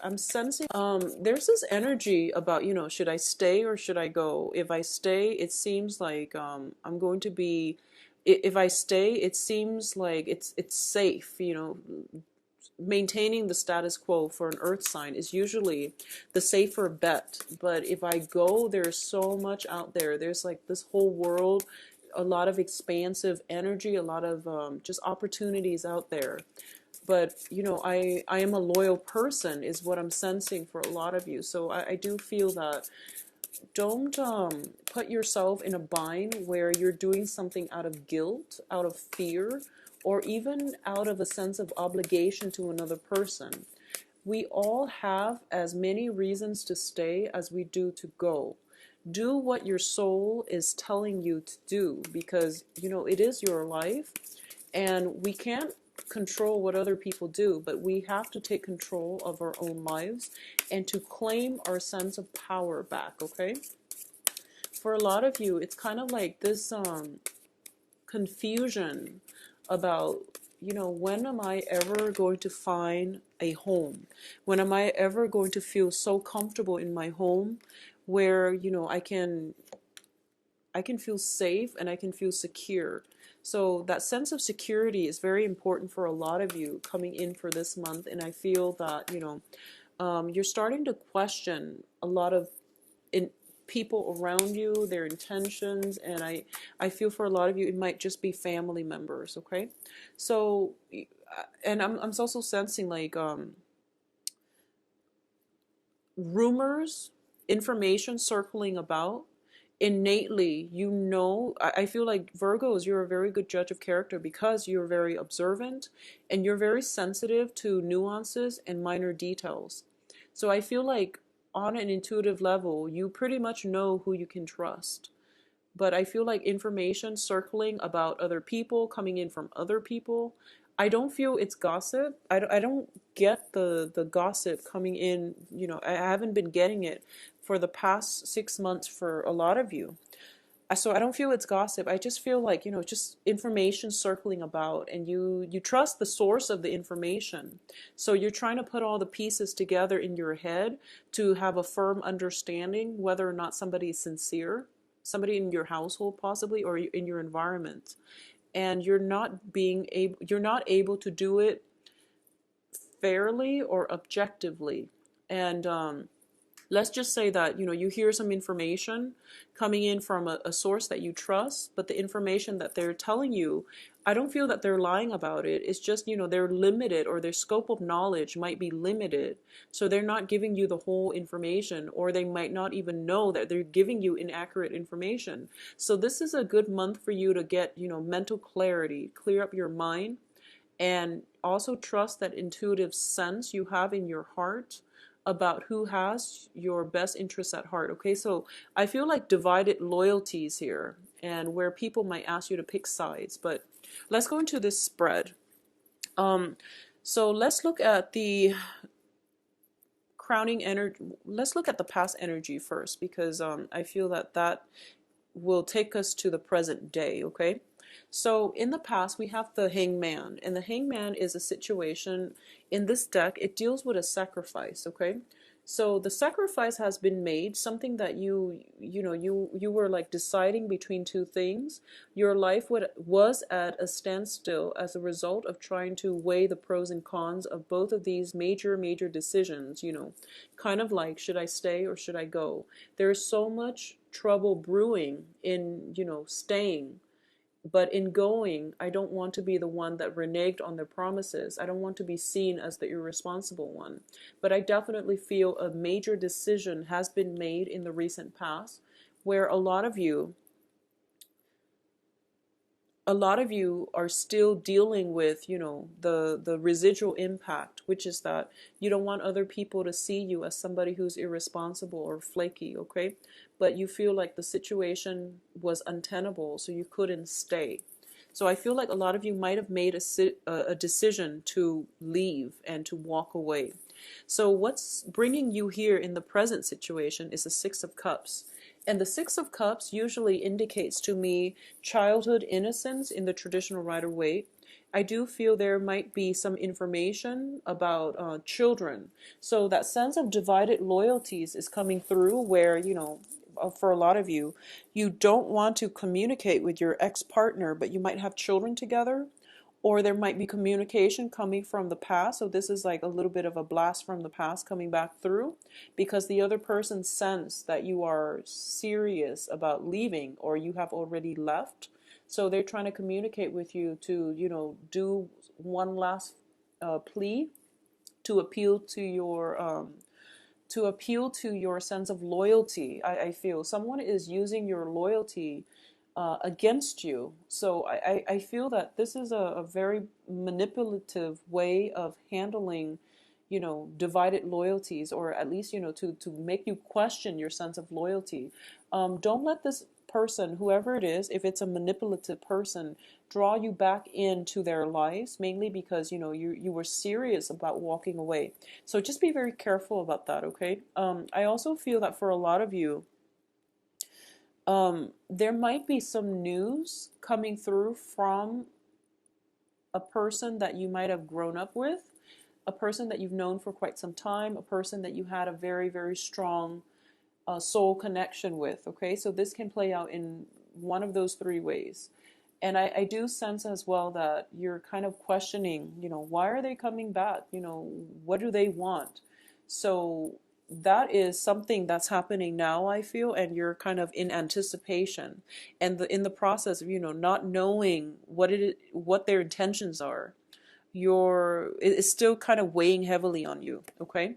I'm sensing there's this energy about, should I stay or should I go? If I stay, it seems like I'm going to be if I stay, it seems like it's safe, maintaining the status quo for an earth sign is usually the safer bet. But if I go, there's so much out there. There's like this whole world, a lot of expansive energy, a lot of just opportunities out there. But I am a loyal person is what I'm sensing for a lot of you. So I do feel that don't put yourself in a bind where you're doing something out of guilt, out of fear, or even out of a sense of obligation to another person. We all have as many reasons to stay as we do to go. Do what your soul is telling you to do, because it is your life, and we can't control what other people do, but we have to take control of our own lives and to claim our sense of power back. Okay, for a lot of you, it's kind of like this confusion about, when am I ever going to find a home? When am I ever going to feel so comfortable in my home where, I can feel safe and I can feel secure. So that sense of security is very important for a lot of you coming in for this month. And I feel that, you're starting to question a lot of people around you, their intentions. And I feel for a lot of you, it might just be family members. Okay. So, and I'm also sensing like, rumors, information circling about. Innately, I feel like Virgos, you're a very good judge of character because you're very observant and you're very sensitive to nuances and minor details. So I feel like on an intuitive level, you pretty much know who you can trust. But I feel like information circling about other people, coming in from other people, I don't feel it's gossip. I don't get the gossip coming in. I haven't been getting it for the past 6 months for a lot of you. So I don't feel it's gossip. I just feel like, just information circling about, and you trust the source of the information. So you're trying to put all the pieces together in your head to have a firm understanding whether or not somebody is sincere, somebody in your household possibly, or in your environment. And you're not able to do it fairly or objectively. And let's just say that you hear some information coming in from a source that you trust, but the information that they're telling you, I don't feel that they're lying about it. It's just they're limited, or their scope of knowledge might be limited, so they're not giving you the whole information, or they might not even know that they're giving you inaccurate information. So this is a good month for you to get mental clarity, clear up your mind, and also trust that intuitive sense you have in your heart about who has your best interests at heart. Okay, so I feel like divided loyalties here, and where people might ask you to pick sides. But let's go into this spread. So let's look at the crowning energy. Let's look at the past energy first, because I feel that that will take us to the present day. Okay, so in the past, we have the hangman, and the hangman is a situation in this deck. It deals with a sacrifice. Okay, so the sacrifice has been made, something that you were like deciding between two things. Your life was at a standstill as a result of trying to weigh the pros and cons of both of these major decisions. Kind of like, should I stay or should I go? There's so much trouble brewing in staying. But in going, I don't want to be the one that reneged on their promises. I don't want to be seen as the irresponsible one. But I definitely feel a major decision has been made in the recent past, where a lot of you are still dealing with, the residual impact, which is that you don't want other people to see you as somebody who's irresponsible or flaky. Okay, but you feel like the situation was untenable, so you couldn't stay. So I feel like a lot of you might have made a decision to leave and to walk away. So what's bringing you here in the present situation is the Six of Cups. And the Six of Cups usually indicates to me childhood innocence in the traditional Rider-Waite. I do feel there might be some information about children. So that sense of divided loyalties is coming through where, for a lot of you, you don't want to communicate with your ex-partner, but you might have children together, or there might be communication coming from the past. So this is like a little bit of a blast from the past coming back through because the other person sense that you are serious about leaving or you have already left. So they're trying to communicate with you to, do one last plea to appeal to your sense of loyalty. I feel someone is using your loyalty against you. So I feel that this is a very manipulative way of handling, divided loyalties, or at least, to make you question your sense of loyalty. Don't let this person, whoever it is, if it's a manipulative person, draw you back into their lives, mainly because, you were serious about walking away. So just be very careful about that, okay? I also feel that for a lot of you, there might be some news coming through from a person that you might have grown up with, a person that you've known for quite some time, a person that you had a very, very strong soul connection with, okay? So this can play out in one of those three ways. And I do sense as well that you're kind of questioning, why are they coming back? What do they want? So that is something that's happening now, I feel, and you're kind of in anticipation and in the process of, not knowing what their intentions are. It's still kind of weighing heavily on you, okay?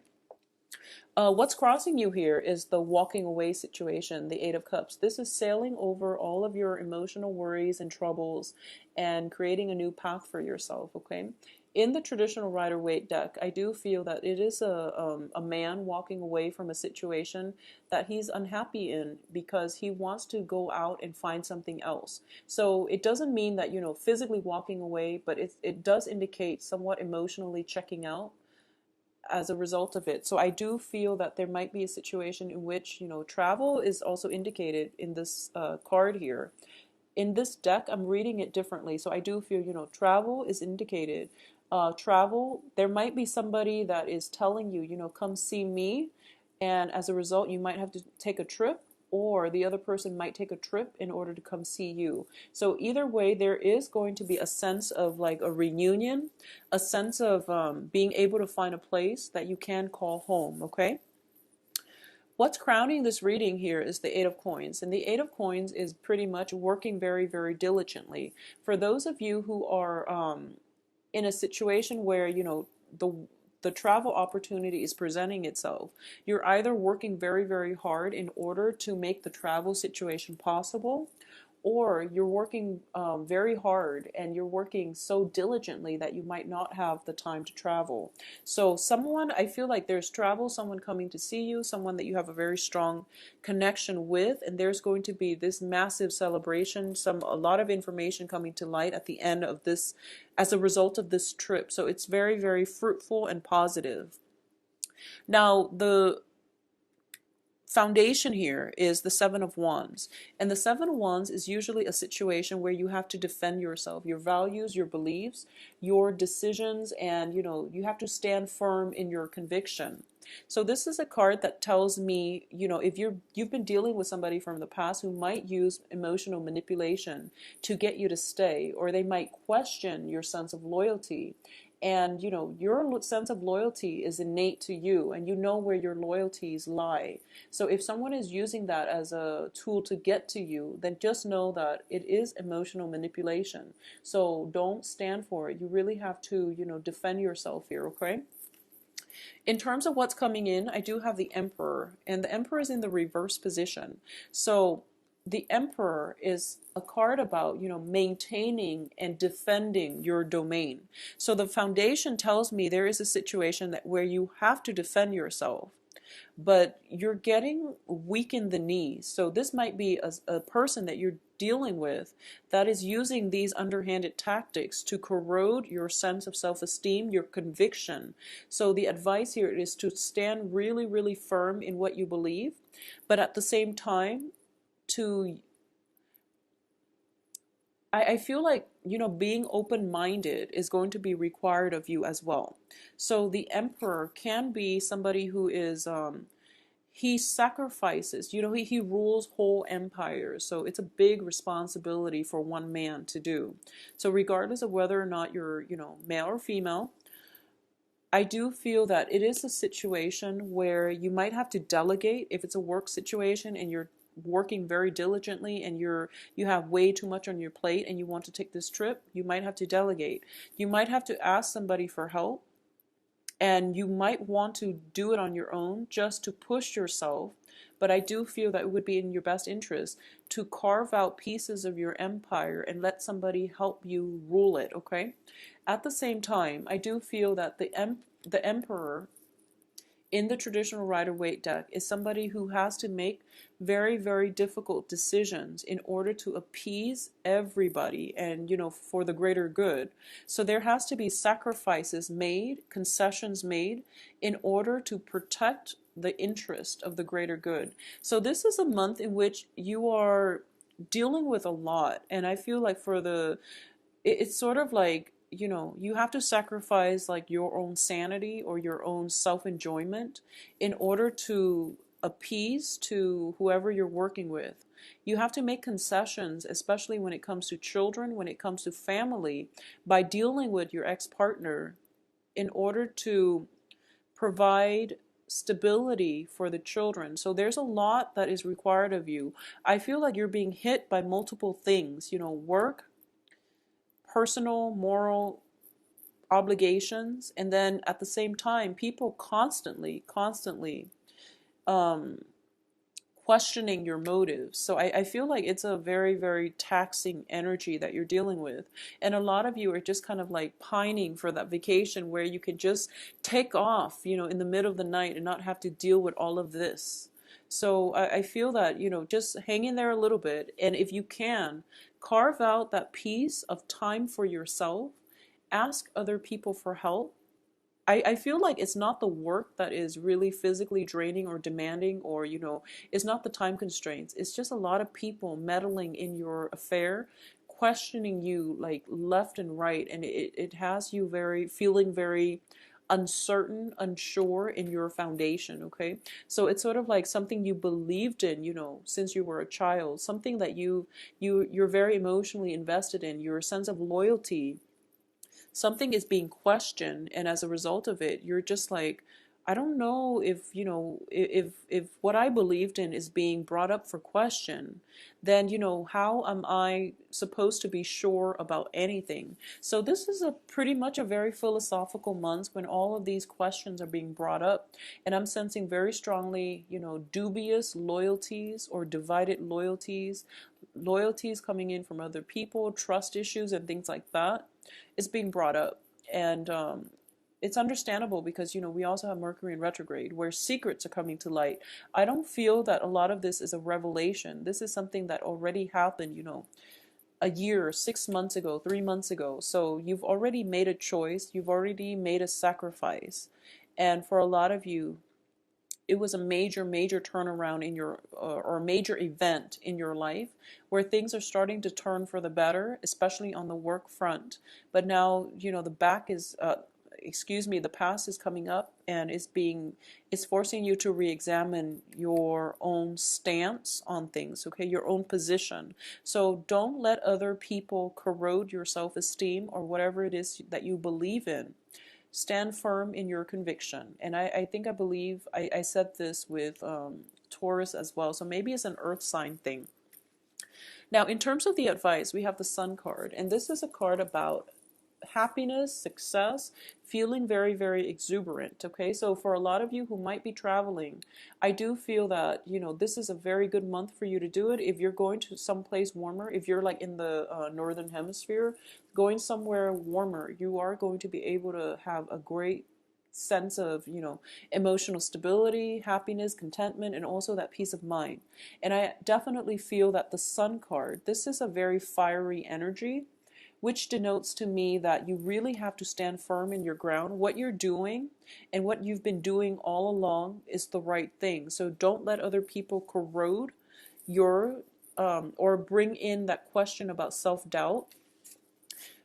What's crossing you here is the walking away situation, the Eight of Cups. This is sailing over all of your emotional worries and troubles and creating a new path for yourself, okay? In the traditional Rider-Waite deck, I do feel that it is a man walking away from a situation that he's unhappy in because he wants to go out and find something else. So it doesn't mean that, physically walking away, but it does indicate somewhat emotionally checking out as a result of it. So I do feel that there might be a situation in which, travel is also indicated in this card here. In this deck, I'm reading it differently. So I do feel, travel is indicated. Travel, there might be somebody that is telling you, come see me. And as a result, you might have to take a trip, or the other person might take a trip in order to come see you. So either way, there is going to be a sense of like a reunion, a sense of being able to find a place that you can call home, okay? What's crowning this reading here is the Eight of Coins. And the Eight of Coins is pretty much working very, very diligently. For those of you who are in a situation where, the travel opportunity is presenting itself, you're either working very, very hard in order to make the travel situation possible, or you're working very hard and you're working so diligently that you might not have the time to travel. So someone, I feel like there's travel, someone coming to see you, someone that you have a very strong connection with, and there's going to be this massive celebration, a lot of information coming to light at the end of this as a result of this trip. So it's very, very fruitful and positive. Now, the foundation here is the Seven of Wands. And the Seven of Wands is usually a situation where you have to defend yourself, your values, your beliefs, your decisions, and you have to stand firm in your conviction. So this is a card that tells me, if you've been dealing with somebody from the past who might use emotional manipulation to get you to stay, or they might question your sense of loyalty. And your sense of loyalty is innate to you, and you know where your loyalties lie. So if someone is using that as a tool to get to you, then just know that it is emotional manipulation. So don't stand for it. You really have to, defend yourself here, okay? In terms of what's coming in, I do have the Emperor, and the Emperor is in the reverse position. So the Emperor is a card about, maintaining and defending your domain. So the foundation tells me there is a situation where you have to defend yourself, but you're getting weak in the knees. So this might be a person that you're dealing with that is using these underhanded tactics to corrode your sense of self-esteem, your conviction. So the advice here is to stand really, really firm in what you believe, but at the same time, I feel like, being open-minded is going to be required of you as well. So the emperor can be somebody who is, he sacrifices, he rules whole empires. So it's a big responsibility for one man to do. So regardless of whether or not you're, male or female, I do feel that it is a situation where you might have to delegate if it's a work situation and you're working very diligently and you have way too much on your plate and you want to take this trip. You might have to delegate. You might have to ask somebody for help, and you might want to do it on your own just to push yourself. But I do feel that it would be in your best interest to carve out pieces of your empire and let somebody help you rule it, okay? At the same time, I do feel that the emperor in the traditional Rider-Waite deck is somebody who has to make very, very difficult decisions in order to appease everybody and, for the greater good. So there has to be sacrifices made, concessions made in order to protect the interest of the greater good. So this is a month in which you are dealing with a lot. And I feel like it's sort of like, you have to sacrifice like your own sanity or your own self-enjoyment in order to appease to whoever you're working with. You have to make concessions, especially when it comes to children, when it comes to family, by dealing with your ex-partner in order to provide stability for the children. So there's a lot that is required of you. I feel like you're being hit by multiple things, work, personal, moral obligations, and then at the same time, people constantly um, questioning your motives. So I feel like it's a very, very taxing energy that you're dealing with. And a lot of you are just kind of like pining for that vacation where you can just take off, in the middle of the night and not have to deal with all of this. So I feel that, just hang in there a little bit. And if you can, carve out that piece of time for yourself. Ask other people for help. I feel like it's not the work that is really physically draining or demanding, or, it's not the time constraints. It's just a lot of people meddling in your affair, questioning you like left and right. And it has you feeling very uncertain, unsure in your foundation, okay? So it's sort of like something you believed in, since you were a child, something that you're very emotionally invested in, your sense of loyalty. Something is being questioned, and as a result of it, you're just like, I don't know if, if what I believed in is being brought up for question, then, how am I supposed to be sure about anything? So this is a pretty much a very philosophical month when all of these questions are being brought up, and I'm sensing very strongly, dubious loyalties or divided loyalties coming in from other people, trust issues and things like that is being brought up. And it's understandable because, we also have Mercury in retrograde where secrets are coming to light. I don't feel that a lot of this is a revelation. This is something that already happened, a year, 6 months ago, 3 months ago. So you've already made a choice. You've already made a sacrifice. And for a lot of you, it was a major turnaround in your or a major event in your life where things are starting to turn for the better, especially on the work front. But now, the back is the past is coming up and it's forcing you to re-examine your own stance on things, okay, your own position. So don't let other people corrode your self-esteem or whatever it is that you believe in. Stand firm in your conviction. And I think I believe I said this with Taurus as well. So maybe it's an earth sign thing. Now, in terms of the advice, we have the Sun card. And this is a card about happiness, success, feeling very, very exuberant. Okay, so for a lot of you who might be traveling, I do feel that, this is a very good month for you to do it. If you're going to someplace warmer, if you're like in the northern hemisphere, going somewhere warmer, you are going to be able to have a great sense of, emotional stability, happiness, contentment, and also that peace of mind. And I definitely feel that the Sun card, this is a very fiery energy, which denotes to me that you really have to stand firm in your ground. What you're doing and what you've been doing all along is the right thing. So don't let other people corrode your or bring in that question about self-doubt,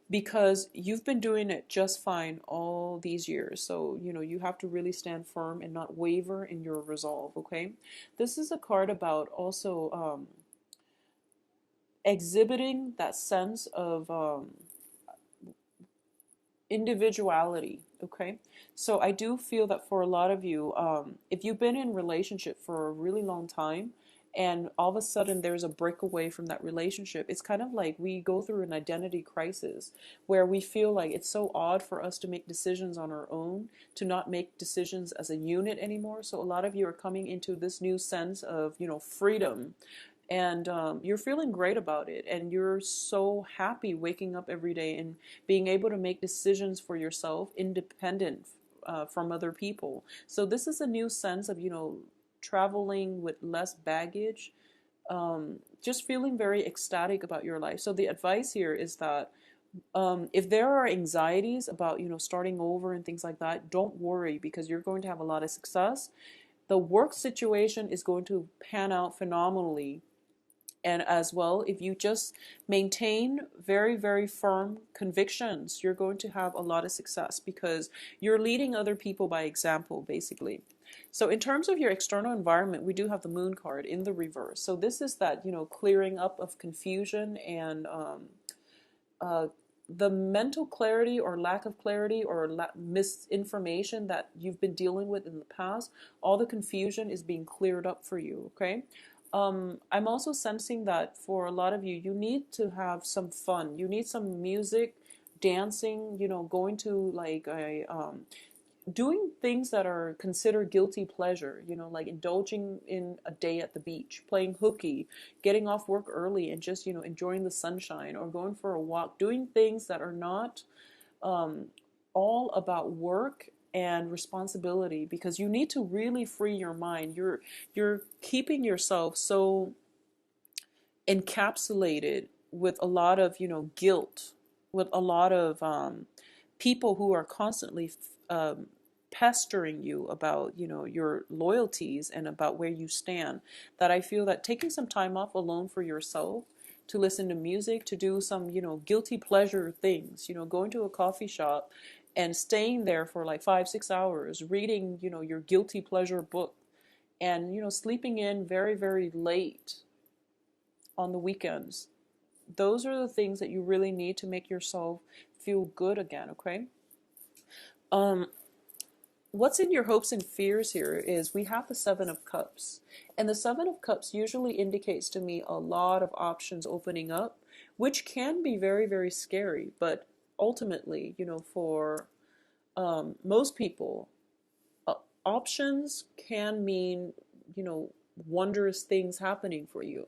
because you've been doing it just fine all these years. So, you have to really stand firm and not waver in your resolve, okay? This is a card about also exhibiting that sense of individuality, okay? So I do feel that for a lot of you, if you've been in a relationship for a really long time and all of a sudden there's a breakaway from that relationship, it's kind of like we go through an identity crisis where we feel like it's so odd for us to make decisions on our own, to not make decisions as a unit anymore. So a lot of you are coming into this new sense of, freedom, and you're feeling great about it, and you're so happy waking up every day and being able to make decisions for yourself independent from other people. So this is a new sense of traveling with less baggage, just feeling very ecstatic about your life. So the advice here is that if there are anxieties about starting over and things like that, don't worry, because you're going to have a lot of success. The work situation is going to pan out phenomenally. And as well, if you just maintain very, very firm convictions, you're going to have a lot of success, because you're leading other people by example, basically. So in terms of your external environment, we do have the Moon card in the reverse. So this is that, clearing up of confusion and the mental clarity or lack of clarity or misinformation that you've been dealing with in the past. All the confusion is being cleared up for you, okay? I'm also sensing that for a lot of you, you need to have some fun. You need some music, dancing, going to like doing things that are considered guilty pleasure, like indulging in a day at the beach, playing hooky, getting off work early and just, enjoying the sunshine, or going for a walk, doing things that are not all about work and responsibility, because you need to really free your mind. You're keeping yourself so encapsulated with a lot of guilt, with a lot of people who are constantly pestering you about your loyalties and about where you stand, that I feel that taking some time off alone for yourself, to listen to music, to do some guilty pleasure things, going to a coffee shop and staying there for like 5-6 hours reading your guilty pleasure book, and sleeping in very, very late on the weekends. Those are the things that you really need to make yourself feel good again, okay? What's in your hopes and fears here is we have the Seven of Cups. And the Seven of Cups usually indicates to me a lot of options opening up, which can be very, very scary. But ultimately, for most people, options can mean, wondrous things happening for you.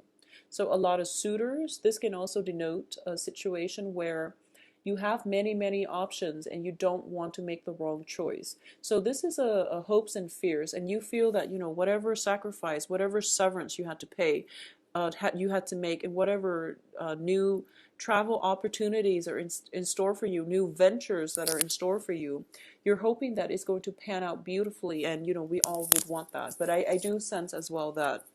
So a lot of suitors, this can also denote a situation where you have many, many options and you don't want to make the wrong choice. So this is a hopes and fears, and you feel that, whatever sacrifice, whatever severance you had to pay, you had to make, and whatever new travel opportunities are in store for you, new ventures that are in store for you, you're hoping that it's going to pan out beautifully, and we all would want that. But I do sense as well that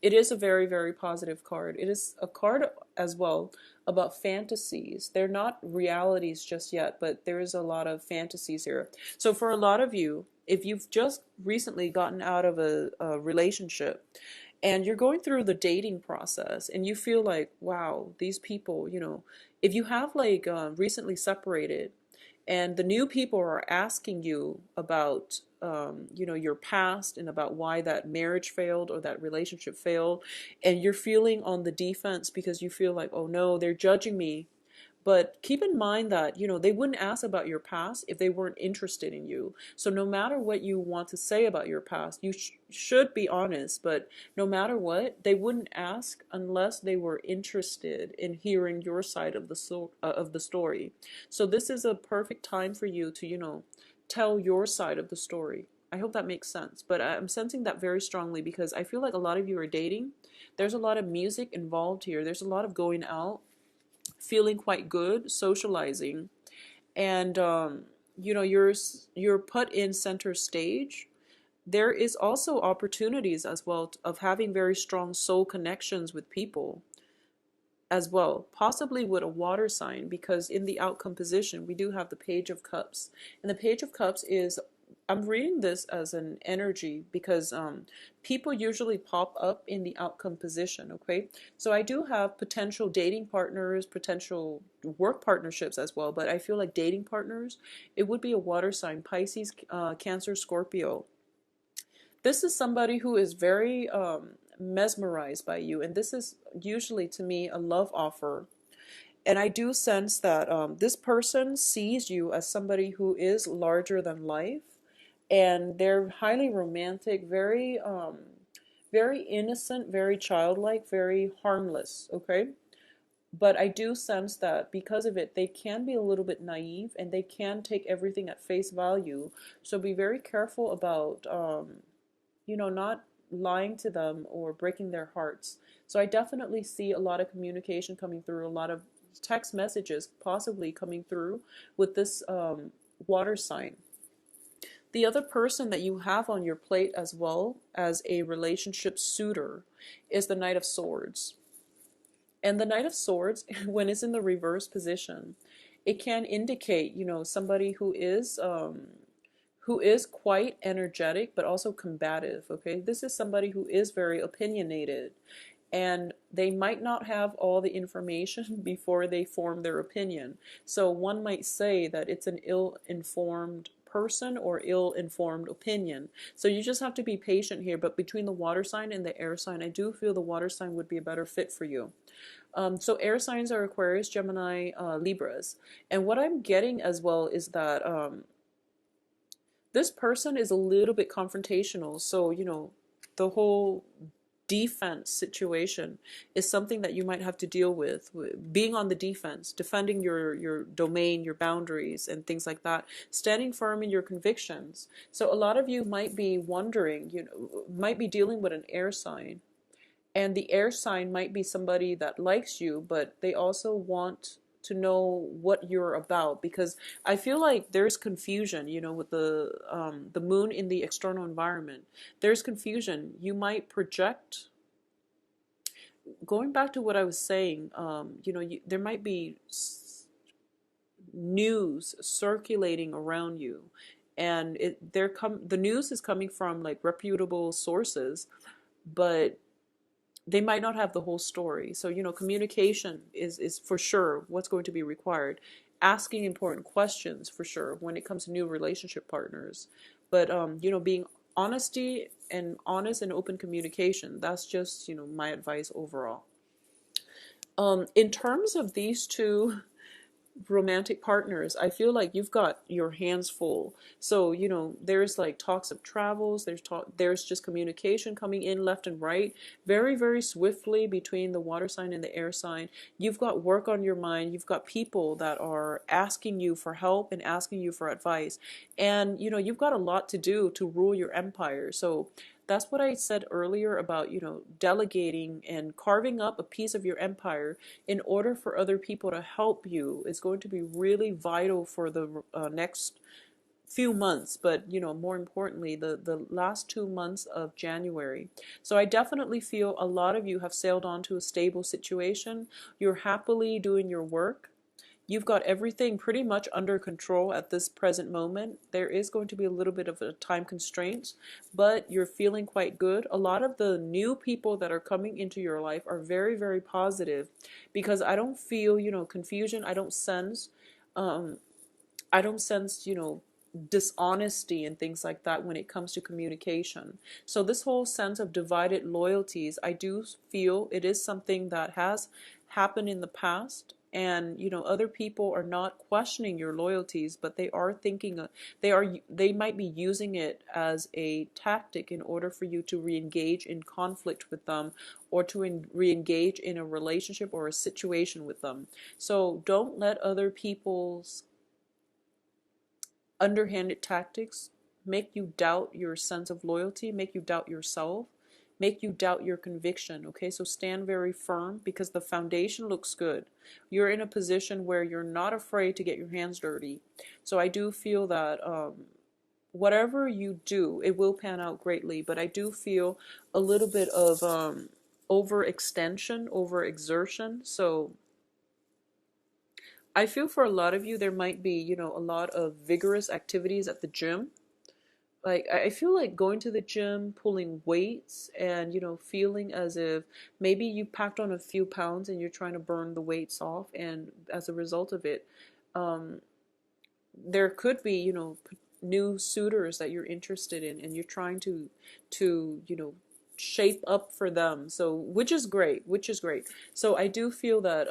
it is a very, very positive card. It is a card as well about fantasies. They're not realities just yet, but there is a lot of fantasies here. So for a lot of you, if you've just recently gotten out of a relationship and you're going through the dating process and you feel like, wow, these people, if you have like recently separated and the new people are asking you about your past and about why that marriage failed or that relationship failed, and you're feeling on the defense because you feel like, oh no, they're judging me. But keep in mind that, they wouldn't ask about your past if they weren't interested in you. So no matter what you want to say about your past, you should be honest. But no matter what, they wouldn't ask unless they were interested in hearing your side of the story. So this is a perfect time for you to, tell your side of the story. I hope that makes sense. But I'm sensing that very strongly because I feel like a lot of you are dating. There's a lot of music involved here. There's a lot of going out, feeling quite good, socializing, and you're put in center stage there is also opportunities as well of having very strong soul connections with people as well, possibly with a water sign, because in the outcome position we do have the Page of Cups, and the Page of Cups is, I'm reading this as an energy because people usually pop up in the outcome position. Okay, so I do have potential dating partners, potential work partnerships as well, but I feel like dating partners, it would be a water sign: Pisces, Cancer, Scorpio. This is somebody who is very mesmerized by you, and this is usually to me a love offer. And I do sense that this person sees you as somebody who is larger than life, and they're highly romantic, very innocent, very childlike, very harmless. Okay, but I do sense that because of it, they can be a little bit naive and they can take everything at face value. So be very careful about not lying to them or breaking their hearts. So I definitely see a lot of communication coming through, a lot of text messages possibly coming through with this water sign. The other person that you have on your plate as well as a relationship suitor is the Knight of Swords. And the Knight of Swords, when it's in the reverse position, it can indicate, somebody who is quite energetic but also combative. Okay, this is somebody who is very opinionated, and they might not have all the information before they form their opinion. So one might say that it's an ill-informed person or ill-informed opinion. So you just have to be patient here. But between the water sign and the air sign, I do feel the water sign would be a better fit for you. So air signs are Aquarius, Gemini, Libras. And what I'm getting as well is that this person is a little bit confrontational. So, the whole defense situation is something that you might have to deal with, being on the defense, defending your domain, your boundaries, and things like that, standing firm in your convictions. So a lot of you might be wondering, might be dealing with an air sign, and the air sign might be somebody that likes you, but they also want to know what you're about, because I feel like there's confusion, with the moon in the external environment. There's confusion. You might project. Going back to what I was saying, there might be news circulating around you, and the news is coming from like reputable sources, but they might not have the whole story. So, communication is for sure what's going to be required. Asking important questions for sure when it comes to new relationship partners. But, being honest and open communication, that's just, my advice overall. In terms of these two romantic partners, I feel like you've got your hands full. So, there's like talks of travels, there's just communication coming in left and right, very, very swiftly between the water sign and the air sign. You've got work on your mind. You've got people that are asking you for help and asking you for advice. And, you've got a lot to do to rule your empire. So that's what I said earlier about, delegating and carving up a piece of your empire in order for other people to help you is going to be really vital for the next few months, but more importantly the last 2 months of January. So I definitely feel a lot of you have sailed on to a stable situation. You're happily doing your work. You've got everything pretty much under control at this present moment. There is going to be a little bit of a time constraint, but you're feeling quite good. A lot of the new people that are coming into your life are very, very positive, because I don't feel, confusion. I don't sense, dishonesty and things like that when it comes to communication. So this whole sense of divided loyalties, I do feel it is something that has happened in the past. And other people are not questioning your loyalties, but they are thinking they might be using it as a tactic in order for you to re-engage in conflict with them, or to re-engage in a relationship or a situation with them. So don't let other people's underhanded tactics make you doubt your sense of loyalty, make you doubt yourself, make you doubt your conviction. Okay, so stand very firm, because the foundation looks good. You're in a position where you're not afraid to get your hands dirty. So I do feel that whatever you do, it will pan out greatly. But I do feel a little bit of overextension, overexertion. So I feel for a lot of you, there might be, you know, a lot of vigorous activities at the gym. Like, I feel like going to the gym, pulling weights, and, you know, feeling as if maybe you packed on a few pounds and you're trying to burn the weights off. And as a result of it, um, there could be, you know, new suitors that you're interested in, and you're trying to, you know, shape up for them. So, which is great, which is great. So I do feel that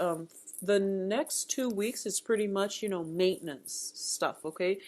the next 2 weeks is pretty much, you know, maintenance stuff, okay?